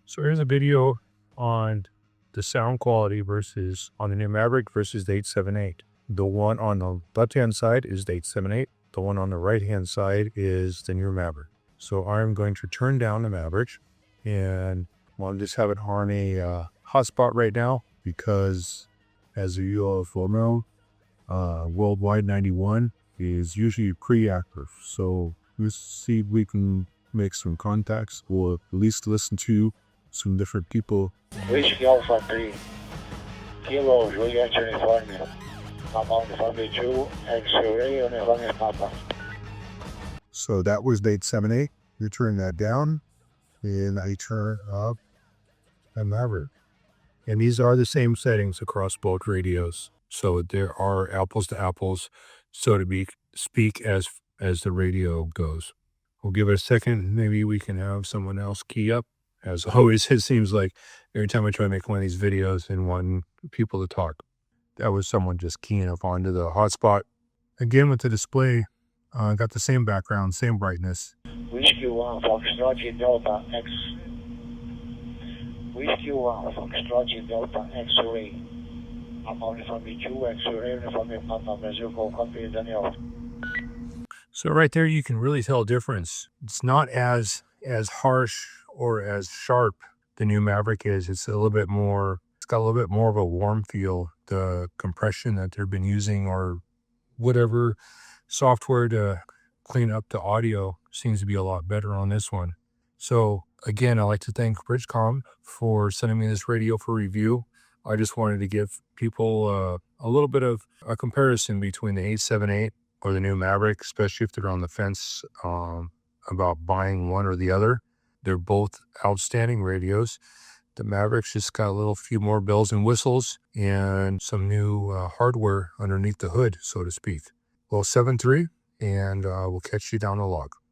So here's a video on the sound quality versus on the new Maverick versus the 878. The one on the left-hand side is the 878. The one on the right-hand side is the new Maverick. So I'm going to turn down the Maverick, and I'll just have it on a hotspot right now because, as you all know, Worldwide 91 is usually pre-active. So let's see if we can make some contacts or at least listen to some different people. Whiskey Alpha 3, Kilo Juliet Uniforme, Papa Uniforme 2, X-Ray Uniforme Papa. So that was the 878. You turn that down, and I turn up a Maverick. And these are the same settings across both radios. So there are apples to apples, so to speak, as the radio goes. We'll give it a second. Maybe we can have someone else key up. As always, it seems like every time I try to make one of these videos and want people to talk, that was someone just keying up onto the hotspot. Again, with the display, got the same background, same brightness. Whiskey 1, Foxtrot Delta X. Whiskey 1, Foxtrot Delta X-Ray. Papa Uniforme 2, X-Ray Uniforme Papa, Brazil, copy Daniel. So right there, you can really tell a difference. It's not as harsh or as sharp the new Maverick is. It's got a little bit more of a warm feel. The compression that they've been using or whatever software to clean up the audio seems to be a lot better on this one. So again, I'd like to thank BridgeCom for sending me this radio for review. I just wanted to give people a little bit of a comparison between the 878 or the new Maverick, especially if they're on the fence about buying one or the other. They're both outstanding radios. The Maverick's just got a few more bells and whistles and some new hardware underneath the hood, so to speak. Well, 7.3, and we'll catch you down the log.